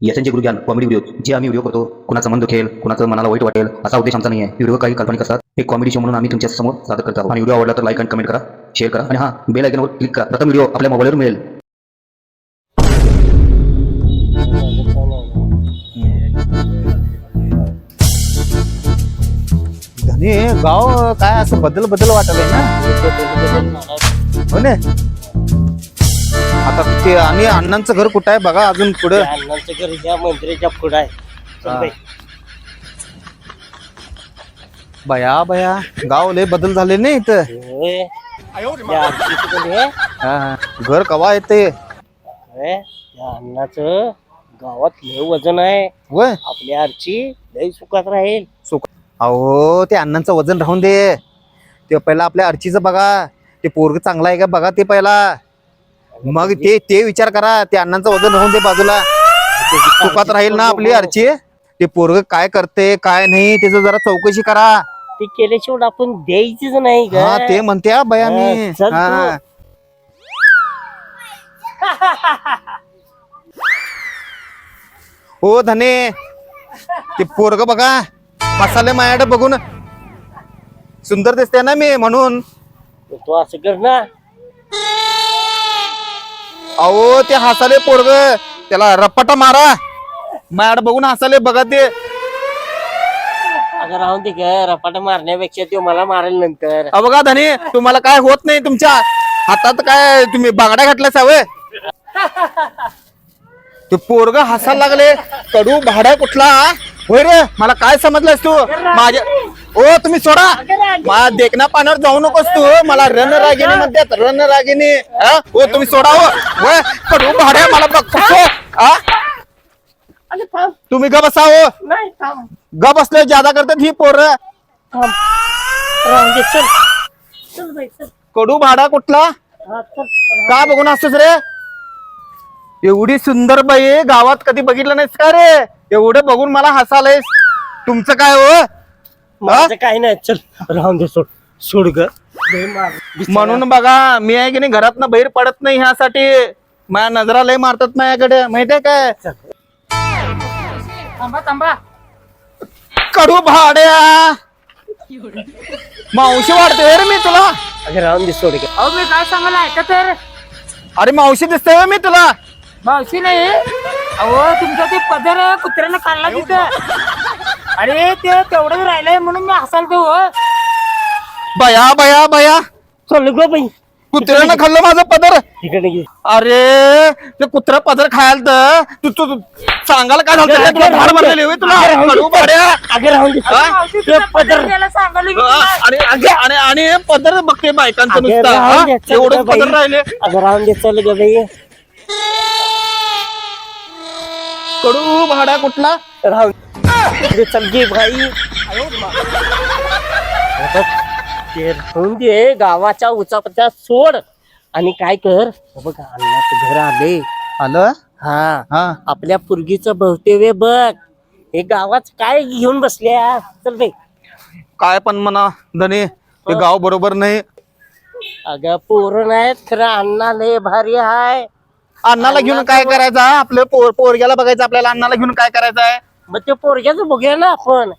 याचे गुरुज्ञान comedy video जे आम्ही व्हिडिओ करतो कुणाचं मन दुखेल कुणाचं मनाला वाईट वाटेल असा उद्देश आमचा नाही आहे. व्हिडिओ काही काल्पनिक असतात. एक कॉमेडी शो म्हणून आम्ही तुमच्या समोर सादर करत आहोत. आणि व्हिडिओ आवडला तर लाईक आणि कमेंट करा, शेअर करा आणि हां बेल आयकॉनवर क्लिक करा. प्रथम व्हिडिओ आपल्या मोबाईलवर मिळेल. धनी गाव काय असं बदल बदल वाटलंय ना. हो ना. आता ते आणि अण्णांचं घर कुठं आहे बघा अजून पुढे. अण्णांचं घर ज्या मंदिराच्या पुढे आहे. चल बाई. बया बया गाव लय बदल झाले नाही इथं. होय. त्या आजीचं घर आहे. हा, घर कवा येते होय. त्या अण्णाचं गावात लय वजन आहे. वय आपल्या आरची लय सुखात राहील. अहो ते अण्णांचं वजन राहून दे. ते पहिला आपल्या अर्चीचं बघा. ते पोरग चांगला आहे का बघा ते पहिला. मग ते विचार करा. ते अण्णांचं वजन राहून दे बाजूला. सुखात राहील ना आपली अर्ची. ते पोरग काय करते काय नाही त्याचं जरा चौकशी करा. ते केल्याशिवाय आपण द्यायचीच नाही का. हा ते म्हणते हा बया मी. चल तू. हा. हो धने ते पोरग बघा मसाले मायाड बघून सुंदर दिसते ना मी म्हणून. तो असं कर ना. अहो ते हसाले पोरग त्याला रपाटा मारा. मायाड बघून हसाले बघा ते. अगं राहून दे का. रपाटा मारण्यापेक्षा तो मला मारेल नंतर. बघा धनी तुम्हाला काय होत नाही. तुमच्या हातात काय तुम्ही बांगड्या घातल्या सावय. ते पोरग हसायला लागले. कडू भाडा कुठला होय रे. मला काय समजलंस तू माझ्या. ओ तुम्ही सोडा. माझ्या देखण्या पाण्यावर जाऊ नकोस तू. मला रणरागिणी म्हणतात रणरागिणी. हो तुम्ही सोडा. हो कडू भाड्या मला बघतो. तुम्ही ग बसा. हो नाही थांब. ग बसले ज्यादा करतात ही पोर. थांब. राहून दे. चल चल बाई चल. कडू भाडा कुठला हा, चल. का बघून असतोस रे. एवढी सुंदर बाई गावात कधी बघितलं नाहीस का रे. एवढं बघून मला हसायलायस. तुमचं काय हो. माझं काही नाही. चल राहून दे. सोड सोड ग. म्हणून बघा मी आहे की नाही घरातनं बाहेर पडत नाही ह्यासाठी. माझ्या नजरा लय मारतात माझ्याकडे माहितीये काय. थांबा थांबा. कडू भाड्या मावशी वाढते रे मी तुला. अगं राहून दे. सोड ग. अहो मी काय सांगायला ऐका तर. अरे मावशी दिसते मी तुला. मावशी नाही. अहो तुमचा ते पदर कुत्र्यानं काढला तिथं. अरे ते तेवढंच राहिलंय म्हणून मी हसालतो. बया बया बया चल ग बाई. कुत्र्यानं खाल्लं माझं पदर. तिकडे घे. अरे ते कुत्रा पदर खायला तर तू तू सांगायला काय झालं तुला धाड मारलेली होय तुला. कडू भाड्या. अगं राहून दे. मावशी ते तुझा पदर. पदर द्यायला सांगायला मी आणि आणि आणि पदर बघते बायकांचं अगं नुसतं. राहून दे. चल एवढं ग बाई. पदर राहिले. अगं राहून दे. चल ग बाई. कडू भाडा कुठला. राहून दे. चल गे भाई. ते राहून दे. गावाच्या उचापत्या सोड आणि काय कर. बघ अण्णाचं घर आले. आलं हा हा. आपल्या पुरगीचं भवतेवे बघ. हे गावात काय घेऊन बसल्या. चल बाई. काय पण म्हणा धनी ते गाव बरोबर नाही. अगं पोरं नाहीत खरं अण्णा लय भारी हाय. अण्णाला घेऊन काय करायचं. आपलं पोरग्याला बघायचं आपल्याला. अण्णाला घेऊन काय करायचं आहे. मग ते पोरग्याचं बघूया ना आपण.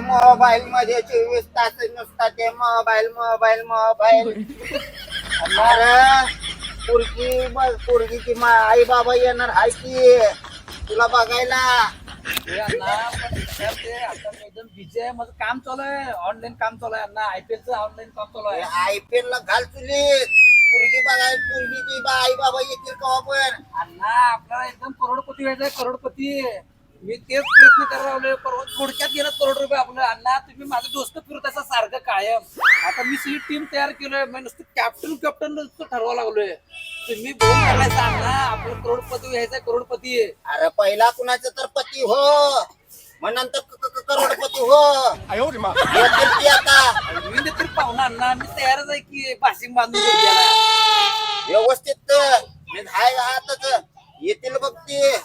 मोबाईल मध्ये 24 तास नुसता ते मोबाईल मोबाईल मोबाईल. पोरगीची आई बाबा येणार आहे की तुला बघायला. बिझी आहे. माझं काम चालू आहे. ऑनलाईन काम चालू आहे अण्णा. IPL चं ऑनलाईन काम चालू आहे. IPL ला घाल चुलीत. पोरगी बघाय पोरगीची आई बाबा येतील कवा पण. अण्णा आपल्याला एकदम करोडपती व्हायचंय. करोडपती. मी तेच प्रयत्न करायला लागलोय. परवा थोडक्यात गेलं करोड रुपये आपलं. अण्णा तुम्ही माझं दोस्त फिरत असा सारखं कायम. आता मी सगळी टीम तयार केलोय. मी नुसतं कॅप्टन नुसतं ठरवा लागलोय. तुम्ही बोल करायचा अण्णा, आपलं करोडपती व्हायचा, करोडपती. अरे पहिला कुणाचं तर पती हो, मग नंतर करोडपती हो. येतील ती आता मी तर पाहुणा अण्णा, मी तयारच आहे की पासिंग बांधून द्यायला. व्यवस्थित मी हाय आहातच, येतील बघ ते.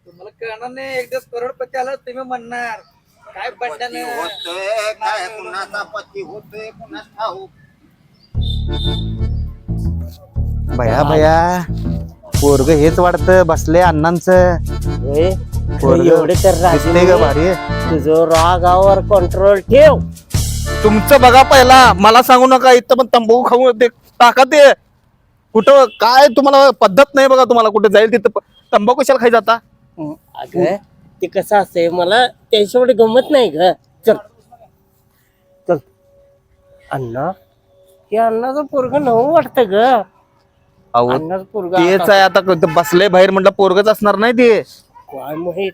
तुम्हाला कळणार नाही, एकदाच करोडपती आलं तुम्ही म्हणणार काय पती बड्यानं होतोय काय, कुणाचा पती होतोय कुणाच ठाऊक. भया भया पोरग हेच वाटतं बसले अण्णांचं. होय. पोरगं एवढे तर दिसतंय ग राजी भारी. तुझं रागावर कंट्रोल ठेव. तुमचं बघा पहिला, मला सांगू नका. इथं पण तंबाखू खाऊ टाका ते. कुठं काय तुम्हाला पद्धत नाही बघा. तुम्हाला कुठे जाईल तिथं तंबाखू कशाला खाई जाता. अगं ते कसं असतंय, मला त्याच्यावर गमत नाही ग. चल चल अण्णा, हे अण्णाचं पोरग नवं वाटतं ग. अहो अण्णाचं पोरग तेच आहे आता. बसले बाहेर म्हटलं पोरगच असणार नाही ते. काय माहित.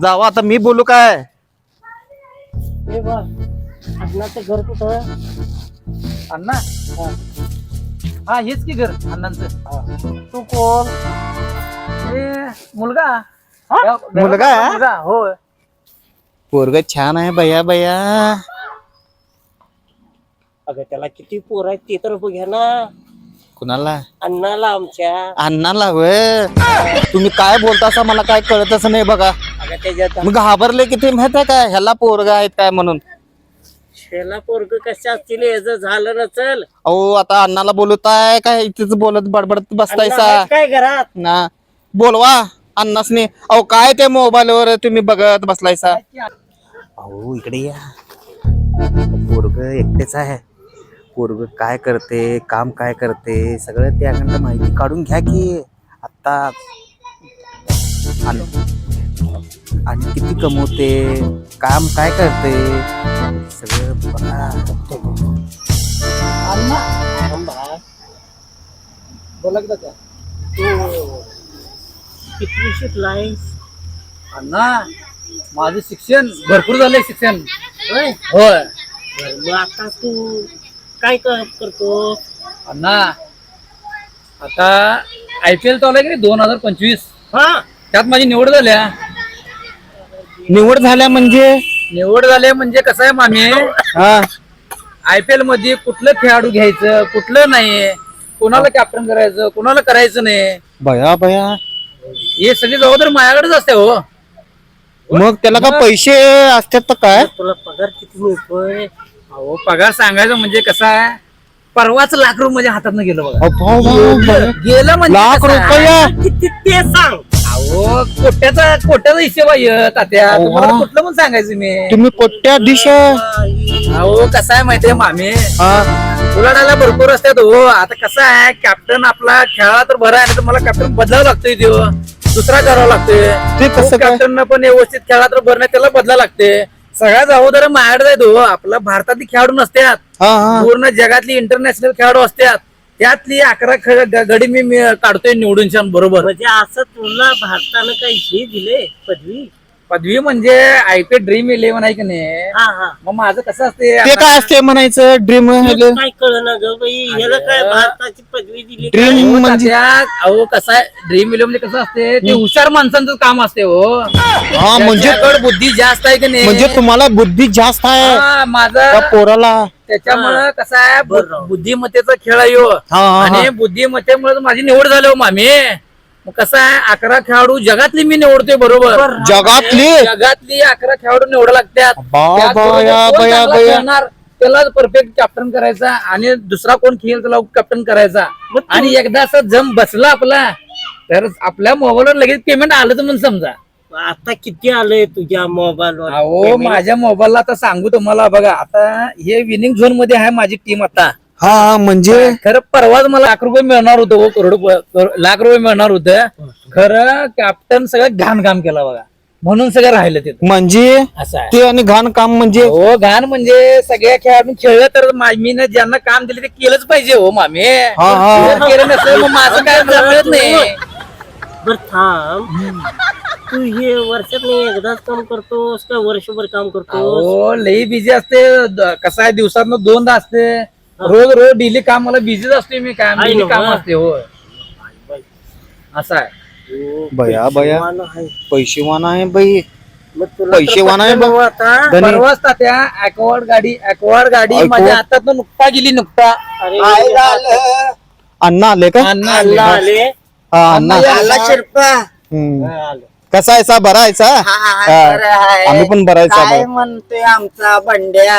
जावा आता, मी बोलू काय. हे बा, अण्णाचं घर कुठं? अण्णा हा हेच की घर अण्णांचं. तू कोण? हे मुलगा मुलगा आहे? मुलगा होय. पोरग छान आहे भया भया. अगं त्याला किती पोर आहेत ते तर बघ्या ना. कुणाला? अण्णाला आमच्या. अण्णाला होय. तुम्ही काय बोलतासा मला काय कळतच नाही बघा. अगं त्याच्यात मग घाबरले किती माहित आहे काय, ह्याला पोरग आहेत काय म्हणून. शेला पोरग कशा असतील, याचं झालं नचल. अहो आता अण्णाला बोलताय काय, इथेच बोलत बडबडत बसतायसा काय घरात? ना. बोलवा अण्णासनी. अहो काय ते मोबाईल वर तुम्ही बघत बसलायसा. अहो इकडे या. पोरग एकटेच आहे. पोरग काय करते, काम काय करते, सगळं त्याकडनं माहिती काढून घ्या की आता. आणि किती कमवते, काम काय करते, सगळं बघा. थांबा. बोला की दादा. तू किती शिकलायस? अण्णा माझं शिक्षण भरपूर झालंय शिक्षण. होय. होय बरं, मग आता तू काय करतो? अण्णा आता IPL चालू आहे की नाही 2025, हा, त्यात माझी निवड झाल्या. निवड झाल्या म्हणजे निवड झाल्या म्हणजे कसं आहे मामी, हा IPL मध्ये कुठलं खेळाडू घ्यायचं कुठलं नाही, कोणाला कॅप्टन करायचं कोणाला करायचं नाही, भया भया. हे सगळी जबाबदारी माझ्याकडेच असते हो. मग त्याला का पैसे असतात तर काय. तुला पगार किती मिळतोय? अहो पगार सांगायचं म्हणजे कसं आहे, परवाच लाख रुपये माझ्या हातात गेलं बघा. गेलं म्हणजे लाख कसं आहे? रुपये किती ते सांग. अहो कोट्याचा हिशेब आहे तात्या. तुम्हाला कुठलं पण सांगायचं मी. तुम्ही कोट्याधीश. अहो कसं आहे माहितीये मामी, उलाढाला भरपूर असतात हो. आता कसं आहे, कॅप्टन आपला खेळाला तर बरा आहे, नाही तर मला कॅप्टन बदलावं लागतोय. तो दुसरा करावा लागतोय. ते कसं काय? कॅप्टन पण व्यवस्थित खेळा तर बरं नाही, त्याला बदला लागते. सगळ्या जबाबदाऱ्या माझ्याकडे आहेत हो. आपल्या भारतातली खेळाडू नसतात, पूर्ण जगातली इंटरनॅशनल खेळाडू असतात. त्यातली 11 गडी मी काढतोय निवडून छान बरोबर. म्हणजे असं तुला भारतानं काही हे दिले पदवी म्हणजे IPL ड्रीम 11 आहे की नाही. हा हा. मग माझं कसं असते, ते काय असते म्हणायचं ड्रीम. काय कळना ग बाई, ह्याला काय भारताची पदवी दिली? ड्रीम म्हणजे अहो कसं आहे, ड्रीम 11 म्हणजे कसं असते, ते हुशार माणसांचं काम असते हो. हा म्हणजे ज्याच्याकडे बुद्धी जास्त आहे की नाही, म्हणजे तुम्हाला बुद्धी जास्त आहे हा, माझं त्या पोराला. त्याच्यामुळं कसं आहे, बरोबर. बुद्धिमत्तेचा खेळ आहे हो. हा, हा. आणि बुद्धिमत्तेमुळे माझी निवड झाली हो मामी. मग कसं आहे, 11 खेळाडू जगातली मी निवडतोय बरोबर. जगातली? जगातली 11 खेळाडू निवड लागतात. बा, त्यात बरोबर बया, कोण बया, चांगला बया. खेळणार त्याला परफेक्ट कॅप्टन करायचा, आणि दुसरा कोण खेळेल त्याला कॅप्टन करायचा. आणि एकदा असं जम बसला आपला, तर आपल्या मोबाईलवर लगेच पेमेंट आलं तर म्हणून समजा. आता किती आलंय तुझ्या मोबाईलवर? अहो माझ्या मोबाईलला आता सांगू तुम्हाला बघा, आता हे विनिंग झोन मध्ये आहे माझी टीम आता. हा म्हणजे खरं परवाच मला लाख रुपये मिळणार होतं हो, लाख रुपये मिळणार होतं. खरं कॅप्टन सगळं घाण काम केला बघा, म्हणून सगळं राहिलं ते. म्हणजे असं आहे ते आणि घाण काम म्हणजे. हो, घाण म्हणजे सगळ्या खेळाडून खेळलं तर मी ज्यांना काम दिले ते केलंच पाहिजे हो मामी. हा. जर केलं नसेल मग माझं काय जमत नाही. बर थांब, तू हे वर्षात नाही एकदाच काम करतोस का वर्षभर काम करतोस? हो लई बिझी असते कसं आहे दिवसात दोनदा असते रोज रोज डेली काम मला बिझीच असते मी काय आहे डेली ना, काम वा. असते हो असं आहे हो, बया, बया. पैसेवान आहे. पैसेवान आहे बाई. मग तुला पैसेवान आहे तर पटलं नव्ह आता. धनी. परवाच त्या ऍक्वार्ड गाडी ऐकू. माझ्या हातात नुकता गेली नुकता अरे काय झालं? अण्णा आले का? अण्णा अल्ला आले. हा अण्णा आला शिरपा हम्म. आले. कसा आहे सा? बरा आहे सा? आम्ही पण बरा आहे सा काय बाई. म्हणतोय आमचा बंड्या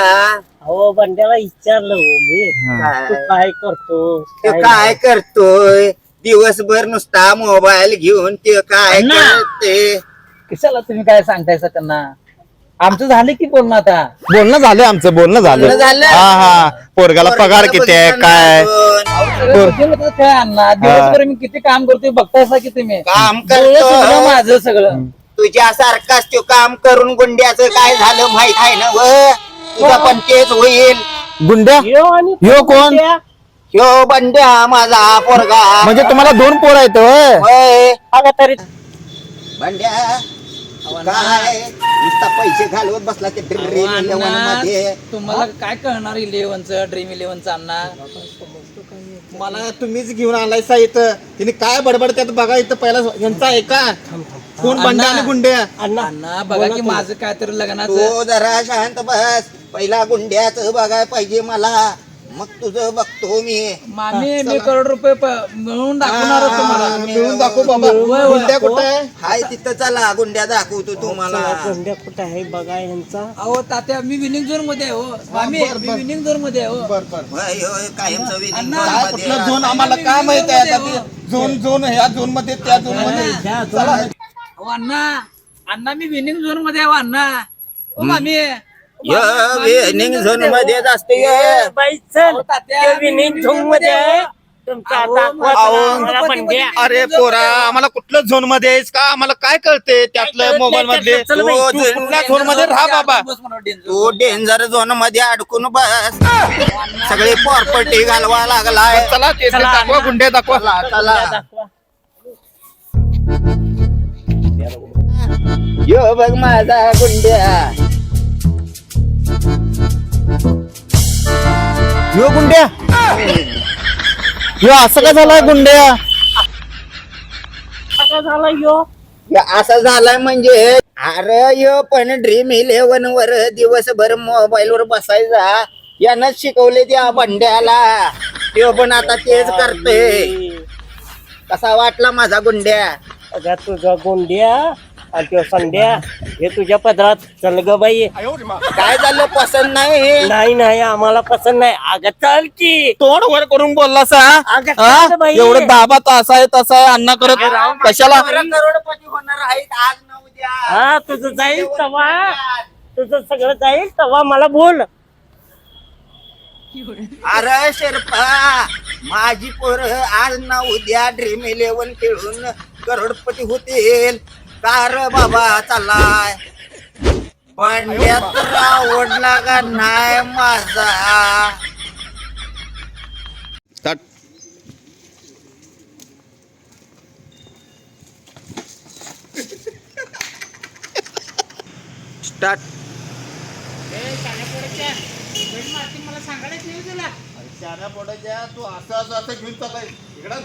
हो बंड्याला विचारलं हो मी तू काय करतो तो काय करतोय दिवसभर नुसता मोबाईल घेऊन ते काय अण्णा. करते कशाला तुम्ही काय सांगताय त्यांना आमचं झालं की बोलणं आता बोलणं झालं आमचं, बोलणं झालं. बोलणं झालं? हा हा पोरगाला पगार किती आहे काय? काय अण्णा दिवसभर मी किती काम करतोय बघतायसा की तुम्ही काम डोळं करतो सगळं माझं सगळं तुझ्यासारखाच तो काम करून गुंड्याचं काय झालं माहित आहे ना व तुझा पण तेच होईल गुंड्या ह्यो आणि ह्यो कोण? बंड्या. ह्यो बंड्या माझा पोरगा म्हणजे तुम्हाला 2 पोर आहेत होय? होय अगं तरी बंड्या काय नुसता पैसे घालवत बसला ते ड्रीम इलेव्हन मध्ये तुम्हाला काय कळणार इलेव्हनचं ड्रीम इलेव्हनचं अण्णा मला तुम्हीच घेऊन आलायसा इथं तिने काय बडबडत्यात बघा इथं पहिला यांचा ऐका कोण बंड्या आणि गुंड्या. अण्णा बघा की माझं काय तर लग्नाचं तू जरा शांत बस पहिला गुंड्याचं बघाय पाहिजे मला मग तुझं बघतो मी मामी मी करोड रुपये मिळवून दाखवणार तुम्हाला मिळून दाखवू बाबा. होय, होय. गुंड्या कुठं आहे? हाय तिथं चला गुंड्या दाखवतो तुम्हाला बंड्या कुठं आहे बघा यांचा. अहो तात्या मी विनिंग झोन मध्ये आहे हो मामी मी विनिंग झोन मध्ये आहे हो बर बर होय होय कायमचं winning अण्णा, zone काय मध्ये कुठलं आहे. झोन आम्हाला काय माहित आहे आता ते झोन झोन ह्या झोन मध्ये त्या झोन मध्ये चला. अहो, अण्णा अण्णा मी विनिंग झोन मध्ये आहे हो, अण्णा ओ मामी यो winning zone मध्येच असते ए, बाई चल अहो, तात्या, ते विनिंग झोन मध्ये आहे. तुमचा अहो, दाखवा अहो, मला बंड्या. अरे पोरा आम्हाला कुठलं झोन मध्ये आहेस का आम्हाला काय कळते त्यातलं मोबाईल मधले चल बाई, तू कुठल्या झोन मध्ये राहा बाबा. तू डेंजर झोन मध्ये अडकून बस सगळे प्रॉपर्टी घालवा लागलाय चला ते दाखवा गुंड्या दाखवा. चला दाखवा. यो बघ माझा गुंड्या ह्यो गुंड्या ह्यो असं काय झालाय गुंड्या? आता झाला ह्यो या असं झालंय म्हणजे अरे यो पण ड्रीम इलेव्हन वर दिवसभर मोबाईल वर बसायचा यानंच शिकवले त्या बंड्याला त्यो पण आता तेच करते कसा वाटला माझा गुंड्या अगं तुझा गोंड्या आणि तो संड्या हे तुझ्या पदरात चल ग बाई. काय झालं पसंत नाही नाही नाही आम्हाला पसंत नाही. अगं चल की तोंड वर करून बोलला सा अगं हा? चल बाई. एवढं दाबा तास आहे तसा आहे अण्णा करत कशाला करोडपती होणार आहेत आज न उद्या हा तुझं जाईल तवा तुझं सगळं जाईल तवा मला बोल. अरे शेरपा माझी पोर आज ना उद्या ड्रीम इलेव्हन खेळून करोडपती होतील कार बाबा चालाय बंड्या तर आवडला का नाही माझा स्टार्ट शाळा पोटाच्या तू असं असं असं घेऊन चालाय इकडं